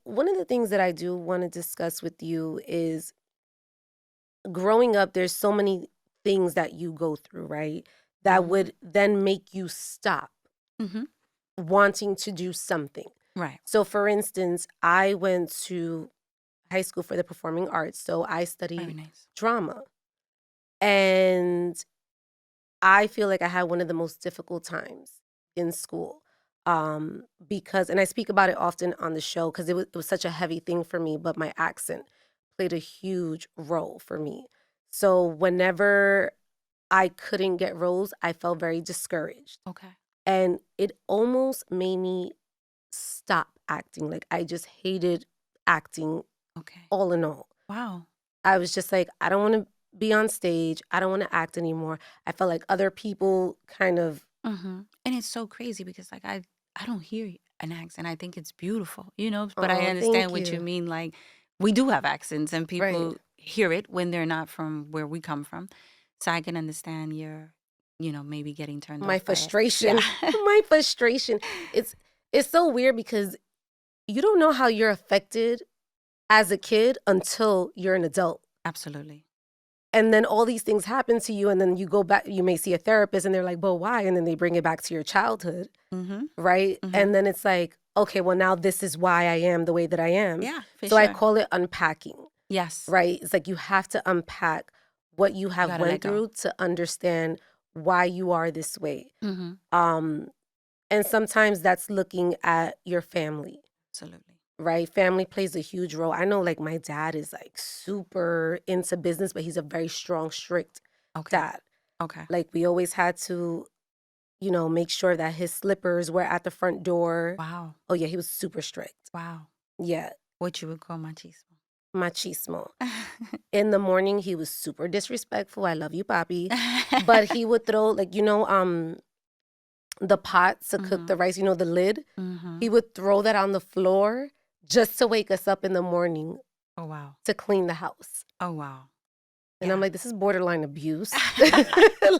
one of the things that I do want to discuss with you is growing up, there's so many things that you go through, right? That Mhm. would then make you stop Mhm. wanting to do something. Right. So, for instance, I went to high school for the performing arts. So, I Very studied nice. drama. And I feel like I had one of the most difficult times in school. Because, and I speak about it often on the show because it was such a heavy thing for me, but my accent played a huge role for me. So, whenever I couldn't get roles, I felt very discouraged. Okay. And it almost made me stop acting. Like, I just hated acting Okay. all in all. Wow. I was just like, I don't want to be on stage. I don't want to act anymore. I felt like other people kind of, And it's so crazy because like I don't hear an accent. I think it's beautiful, but I oh, understand thank what you you. mean. Like we do have accents and Right. people hear it when they're not from where we come from. So I can understand your, maybe getting turned My off by it. Yeah. frustration, my frustration. It's it's so weird because you don't know how you're affected as a kid until you're an adult. Absolutely. And then all these things happen to you and then you go back, you may see a therapist and they're like, "But why?" And then they bring it back to your childhood, Mhm. right? Mhm. And then it's like, "Okay, well now this is why I am the way that I am." Yeah, for So I sure. call it unpacking. Yes. Right? It's like you have to unpack what you You have got to let went go. through to understand why you are this way. Mhm. Um, and sometimes that's looking at your family, Absolutely. right? Family plays a huge role. I know like my dad is like super into business, but he's a very strong, strict Okay. dad. Okay. Like we always had to, make sure that his slippers were at the front door. Wow. Oh yeah, he was super strict. Wow. Yeah, What you would call machismo. machismo. In the morning, he was super disrespectful. I love you, Papi. But he would throw like, the pot to cook the Mhm. rice, the lid. He Mhm. would throw that on the floor just to wake us up in the morning Oh wow. to clean the house. Oh wow. And I'm Yeah. like, this is borderline abuse.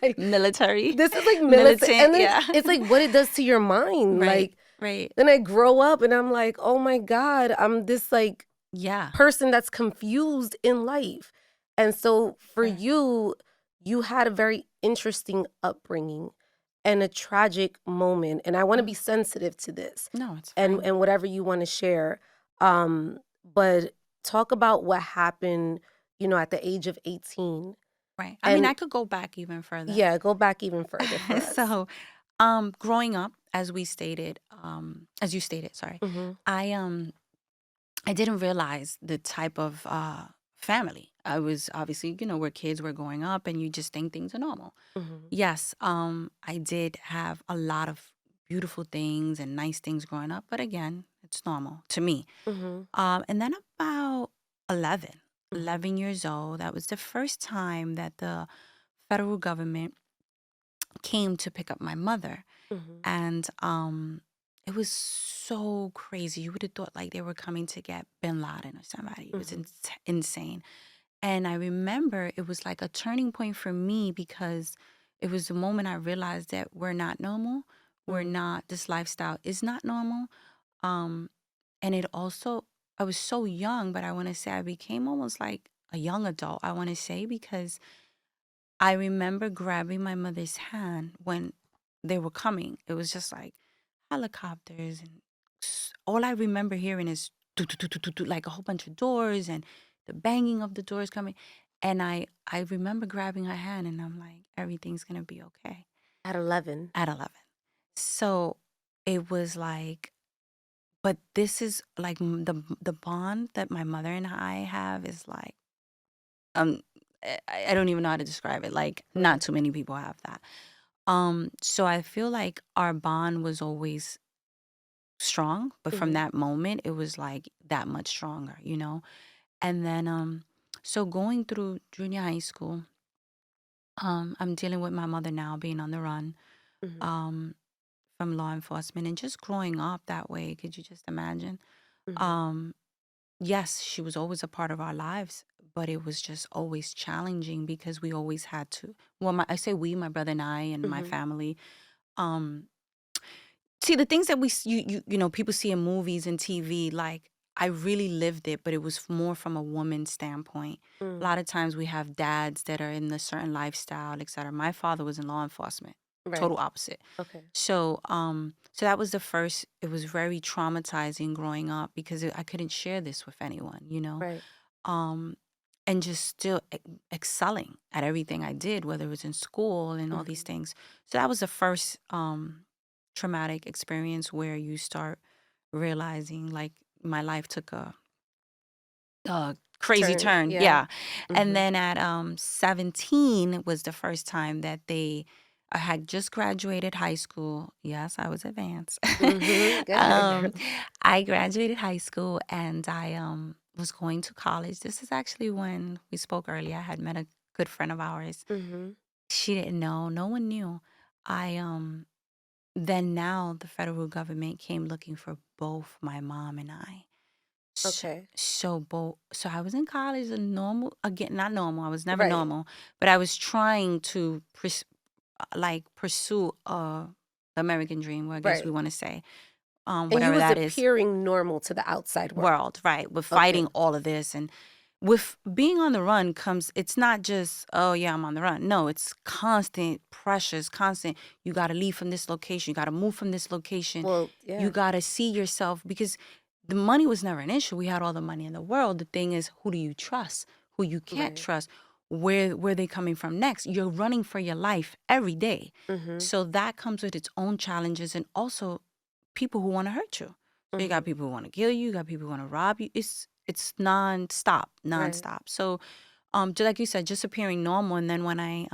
Like, Military, this is like militant. militant. And then Yeah. it's like what it does to your mind. Right. Like, Right. then I grow up and I'm like, oh my God, I'm this like Yeah. person that's confused in life. And so for Sure. you, you had a very interesting upbringing and a tragic moment. And I want to be Mhm. sensitive to this No, it's and fine. whatever you want to share. But talk about what happened, at the age of 18. Right. I mean, And I could go back even further. yeah, go back even further for us. So, growing up, as you stated, sorry, Mm-hmm. I I didn't realize the type of family. I was obviously, we're kids, we're growing up, and you just think things are normal. Mm-hmm. Yes, I did have a lot of beautiful things and nice things growing up, but again, it's normal to me. Mm-hmm. And then about 11, Mm-hmm. 11 years old, that was the first time that the federal government came to pick up my mother. Mm-hmm. And it was so crazy. You would have thought like they were coming to get Bin Laden or somebody. It was Mm-hmm. insane. And I remember it was like a turning point for me because it was the moment I realized that we're not normal. We're Mm-hmm. not, this lifestyle is not normal. Um, and it also, I was so young, but I want to say I became almost like a young adult, I want to say, because I remember grabbing my mother's hand when they were coming. It was just like helicopters, and all I remember hearing is do, do, do, do, do, do, like a whole bunch of doors and the banging of the doors coming. And I remember grabbing her hand and I'm like, everything's going to be okay At 11. at 11. So it was like, but this is like the bond that my mother and I have is like, um, I don't even know how to describe it. Like, not Right. too many people have that. So I feel like our bond was always strong, but from Mm-hmm. that moment, it was like that much stronger. And then, so going through junior high school, I'm dealing with my mother now being on the run, Mm-hmm. um, from law enforcement and just growing up that way. Could you just imagine? Mm-hmm. Um, yes, she was always a part of our lives, but it was just always challenging because we always had to. Well, I say we, my brother and I, and my Mm-hmm. family. Um, See, the things that people see in movies and TV, like, I really lived it, but it was more from a woman's standpoint. A Mm, lot of times we have dads that are in a certain lifestyle, et cetera. My father was in law enforcement, right. total opposite. Okay. So that was the first. It was very traumatizing growing up because I couldn't share this with anyone, Right. um, and just still excelling at everything I did, whether it was in school and all these Mhm. things. So that was the first traumatic experience where you start realizing like my life took a crazy Turn. turn. Yeah. Yeah. And Mhm. then at 17 was the first time that I had just graduated high school. Yes, I was advanced. Mhm. Go ahead, um, girl. I graduated high school and I was going to college. This is actually when we spoke earlier. I had met a good friend of ours. Mhm. She didn't know. No one knew. I Then now the federal government came looking for both my mom and I. So, Okay. so I was in college, a normal, again, not normal. I was never Right. normal, but I was trying to pursue the American dream, or I guess we Right. want to say, And you whatever was that is. appearing normal to the outside world. World, right? With Okay. fighting all of this and with being on the run comes, it's not just, oh yeah, I'm on the run. No, it's constant pressures, constant. You got to leave from this location. You got to move from this location. Well, You yeah. got to see yourself because the money was never an issue. We had all the money in the world. The thing is, who do you trust? Who you can't Right. trust? Where they coming from next? You're running for your life every day. Mhm. So that comes with its own challenges and also people who want to hurt you. So you got Mhm. people who want to kill you, you got people who want to rob you. It's nonstop, Right. nonstop. So just like you said, just appearing normal. And then when I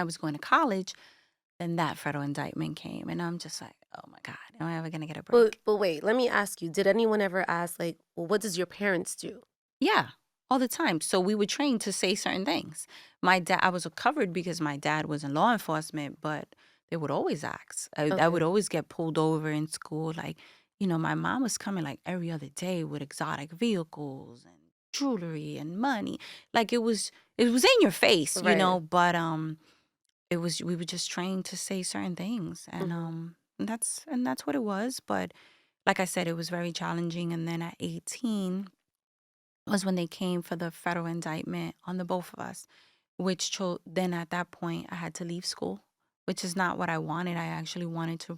was going to college, then that federal indictment came, and I'm just like, oh my God, am I ever gonna get a break? But wait, let me ask you, did anyone ever ask like, "Well, what does your parents do?" Yeah, all the time. So we were trained to say certain things. My dad, I was covered because my dad was in law enforcement, but they would always ask. I would Okay. always get pulled over in school. Like, my mom was coming like every other day with exotic vehicles and jewelry and money. Like it was in your face, Right. but we were just trained to say certain things, and Mhm. that's what it was. But like I said, it was very challenging. And then at 18 was when they came for the federal indictment on the both of us, which then at that point I had to leave school, which is not what I wanted. I actually wanted to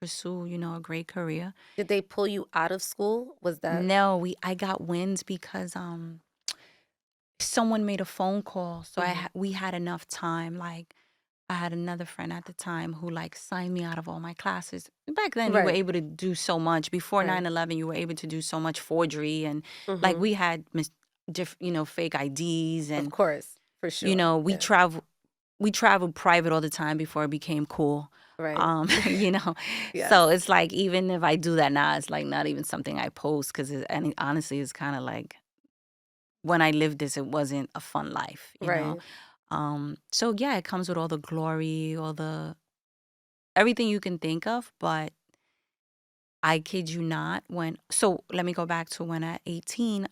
pursue, a great career. Did they pull you out of school? Was that No, I got wins because someone made a phone call, so Mhm. we had enough time. Like I had another friend at the time who like signed me out of all my classes. Back then, you were Right. able to do so much. Before Right. 9/11, you were able to do so much forgery and like Mhm. we had fake IDs Of and course. For sure. we Yeah. traveled private all the time before it became cool. Right. Um, you know, so Yes. it's like even if I do that now, it's like not even something I post because and honestly, it's kind of like when I lived this, it wasn't a fun life. Right. So yeah, it comes with all the glory, all the everything you can think of, but I kid you not, so let me go back to when at 18,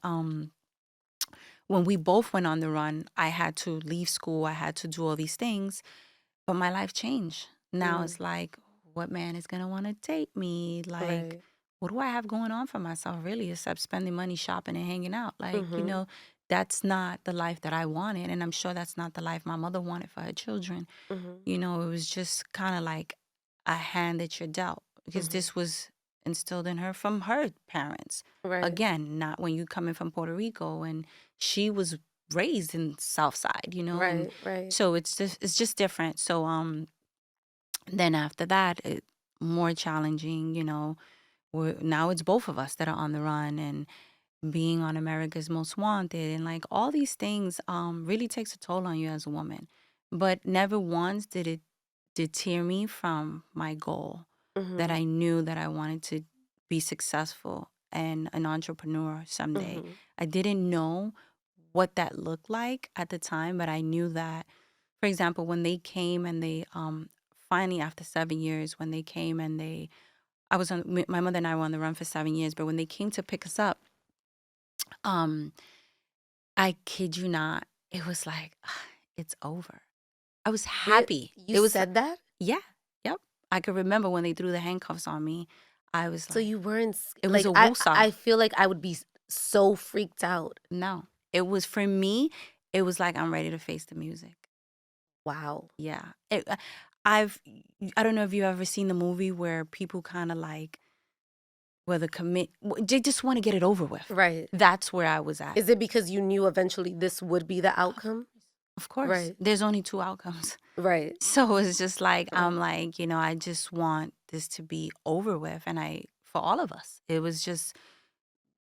when we both went on the run, I had to leave school, I had to do all these things, but my life changed. Now Mm. it's like, what man is gonna want to date me? Like, Right. what do I have going on for myself really, except spending money shopping and hanging out? Like, Mhm. that's not the life that I wanted, and I'm sure that's not the life my mother wanted for her children. Mhm. It was just kind of like a hand that you're dealt because Mhm. this was instilled in her from her parents. Right. Again, not when you coming from Puerto Rico and she was raised in South Side, and Right. Right. so it's just different. So then after that, more challenging, now it's both of us that are on the run and being on America's Most Wanted and like all these things really takes a toll on you as a woman. But never once did it deter me from my goal that Mhm. I knew that I wanted to be successful and an entrepreneur someday. Mhm. I didn't know what that looked like at the time, but I knew that, for example, when they came and they finally after 7 years, when they came and I was my mother and I were on the run for 7 years, but when they came to pick us up, um, I kid you not, it was like, it's over. I was Re happy. You It was said that? yeah, yep. I could remember when they threw the handcuffs on me, I was So like, you weren't it was like a I woosah. feel like I would be so freaked out. No, it was for me. It was like I'm ready to face the music. Wow. Yeah, I've. I don't know if you've ever seen the movie where people kind of like where the they just want to get it over with. Right. That's where I was at. Is it because you knew eventually this would be the Of outcome? course, of course. Right. There's only two outcomes. Right. So it's just like I'm Right. like, I just want this to be over with, and for all of us, it was just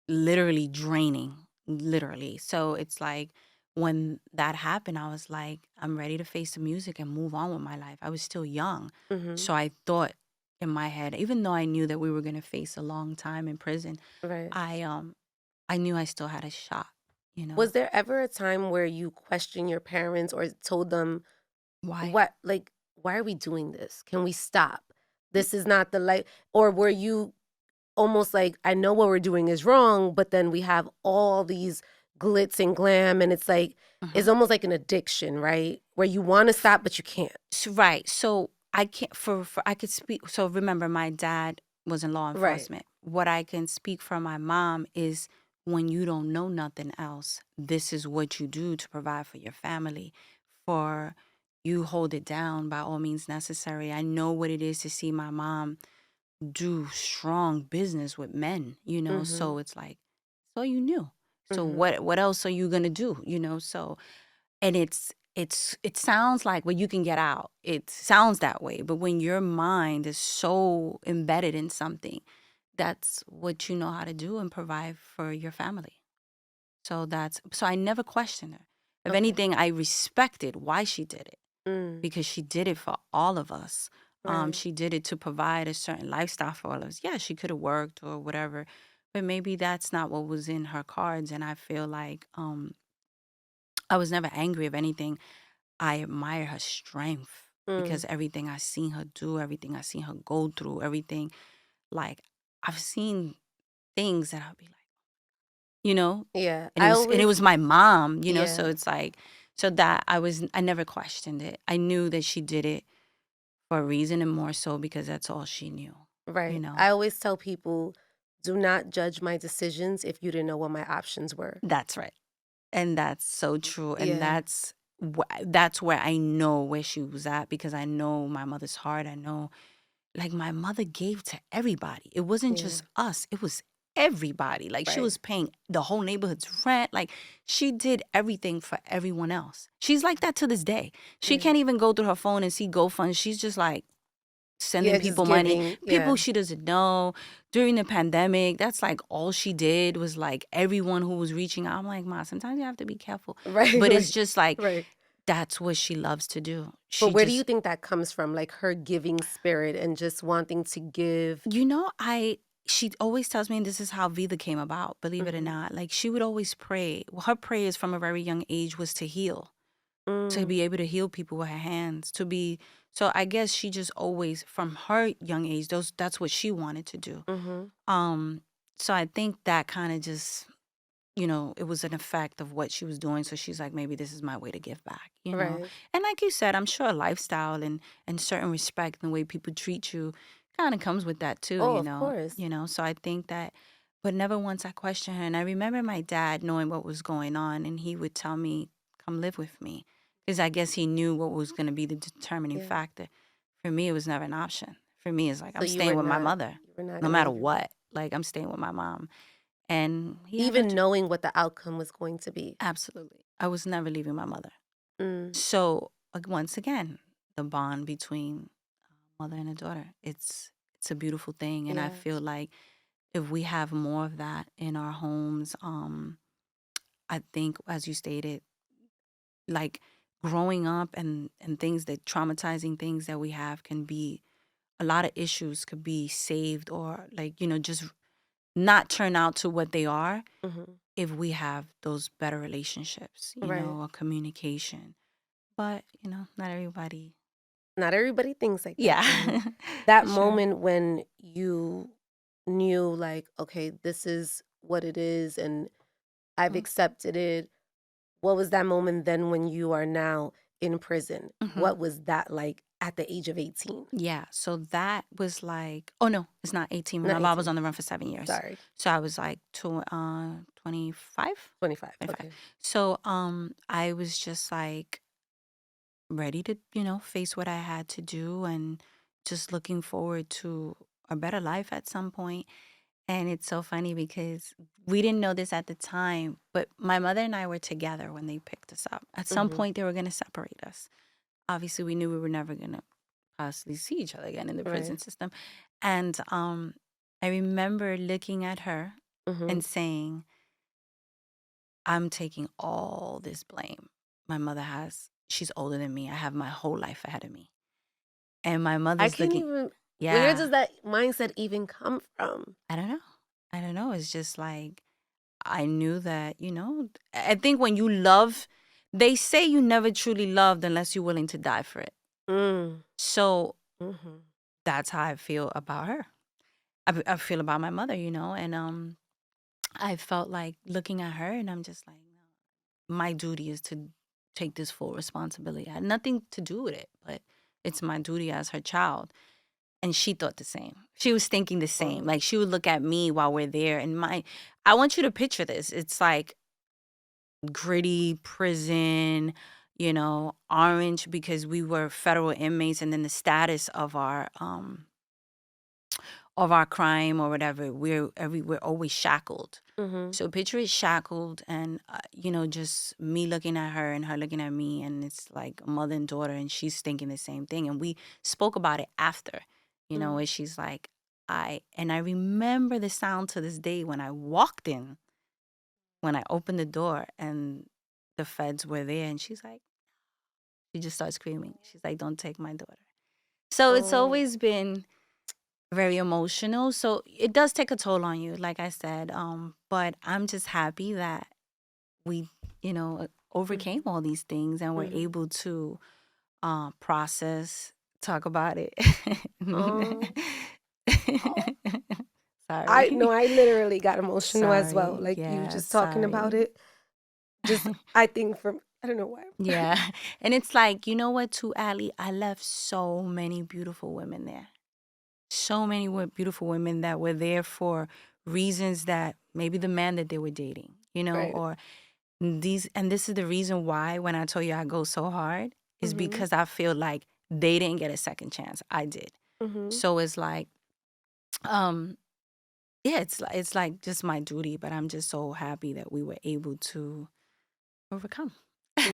literally draining, literally. So it's like when that happened, I was like, I'm ready to face the music and move on with my life. I was still young. Mhm. So I thought in my head, even though I knew that we were going to face a long time in prison, Right. I knew I still had a shot, you know. Was there ever a time where you questioned your parents or told them, Why? "What like, why are we doing this? Can we stop? This is not the life." Or were you almost like, "I know what we're doing is wrong, but then we have all these glitz and glam," and it's like it's Mhm. almost like an addiction, right? Where you wanna stop, but you can't. Right. So I can't for I could speak. So remember, my dad was in law Right. enforcement. What I can speak for my mom is when you don't know nothing else, this is what you do to provide for your family. For you hold it down by all means necessary. I know what it is to see my mom do strong business with men, Mhm. so it's like, so you knew. So Mhm. what else are you gonna do? So and it sounds like, well, you can get out. It sounds that way, but when your mind is so embedded in something, that's what you know how to do and provide for your family. So I never questioned her. If Okay. anything, I respected why she did it Mm. because she did it for all of us. Right. She did it to provide a certain lifestyle for all of us. Yeah, she could have worked or whatever, but maybe that's not what was in her cards. And I feel like I was never angry. If anything, I admire her strength because Mm. everything I seen her do, everything I seen her go through, everything, like I've seen things that I'll be like, you know, Yeah. and I it was always my mom, so yeah. it's like, so that I never questioned it. I knew that she did it for a reason, and more so because that's all she knew, you Right. know. I always tell people, "Do not judge my decisions if you didn't know what my options were." That's right. And that's so true. And Yeah. that's where I know where she was at because I know my mother's heart. I know, like, my mother gave to everybody. It wasn't Yeah. just us, it was everybody. Like, she Right. was paying the whole neighborhood's rent. Like, she did everything for everyone else. She's like that to this day. She Yeah. can't even go through her phone and see GoFund. She's just like sending Yeah, just people money, giving. people Yeah. she doesn't know. During the pandemic, that's like all she did was like everyone who was reaching out. I'm like, Ma, sometimes you have to be careful. Right, But it's right. just like, Right. that's what she loves to do. But She where do you just, think that comes from? Like her giving spirit and just wanting to give. she always tells me, and this is how Vida came about, believe it or Mhm. not. Like, she would always pray. Well, her prayers from a very young age was to heal, to Mm. be able to heal people with her hands, so I guess she just always, from her young age, that's what she wanted to do. Mhm. Um, so I think that kind of just, it was an effect of what she was doing. So she's like, maybe this is my way to give back. Right. And like you said, I'm sure lifestyle and certain respect and the way people treat you kind of comes with that too, Oh, you of know. course. So I think that, but never once I questioned her. And I remember my dad knowing what was going on, and he would tell me, "Come live with me," because I guess he knew what was going to be the determining Yeah. factor. For me, it was never an option. For me, it's like So I'm staying with my mother, you were not no gonna matter leave your mom. what. Like, I'm staying with my mom. And he had no Even knowing what the outcome was going to be. absolutely. I was never leaving my mother. Mm. So, like, once again, the bond between mother and a daughter, it's a beautiful thing, and I Yeah. feel like if we have more of that in our homes, I think, as you stated, like, growing up and things that traumatizing things that we have can be a lot of issues could be saved, or, like, just not turn out to what they are Mhm. if we have those better relationships, Right. or communication. But, not everybody. Not everybody thinks like that Yeah, though. for That sure. moment when you knew like, okay, this is what it is and I've Mhm, accepted it. What was that moment then when you are now in prison? mhm. What was that like at the age of 18. Yeah, so that was like, oh no, it's not 18. Not I was 18. on the run for 7 years. Sorry. So I was like 25? 25. 25. Okay. So I was just like ready to, face what I had to do and just looking forward to a better life at some point. And it's so funny because we didn't know this at the time, but my mother and I were together when they picked us up. At some Mhm. point, they were going to separate us. Obviously, we knew we were never going to possibly see each other again in the Right. prison system. And I remember looking at her Mhm. and saying, I'm taking all this blame. My mother she's older than me. I have my whole life ahead of me. And my I mother's can't looking, even where yeah, does that mindset even come from? I don't know. I don't know. It's just like, I knew that, I think when you love, they say you never truly loved unless you're willing to die for it. Mm. So Mhm. that's how I feel about her. I feel about my mother, and I felt like looking at her and I'm just like, no, my duty is to take this full responsibility. I had nothing to do with it, but it's my duty as her child. And she thought the same. She was thinking the same. Wow. Like she would look at me while we're there and I want you to picture this. It's like gritty prison, orange because we were federal inmates and then the status of our crime or whatever, we're always shackled. Mhm. So picture it shackled and just me looking at her and her looking at me and it's like a mother and daughter and she's thinking the same thing and we spoke about it after, Mm. where she's like I remember the sound to this day when I walked in, when I opened the door and the feds were there and she just starts screaming. She's like, don't take my daughter. So it's Oh. always been very emotional. So it does take a toll on you, like I said. But I'm just happy that we, overcame Mhm. all these things and we're Mhm. able to process, talk about it. Oh. I Sorry. no, I literally got emotional as well, Sorry. like, you Yeah, just talking about sorry. it. Just I think from I don't know why. Yeah. And it's like, you know what, too, Allie? I left so many beautiful women there. So many beautiful women that were there for reasons that maybe the man that they were dating, Right. or this is the reason why when I told you I go so hard is Mhm. because I feel like they didn't get a second chance. I did. Mhm. So it's like, um, yeah, it's like just my duty, but I'm just so happy that we were able to overcome.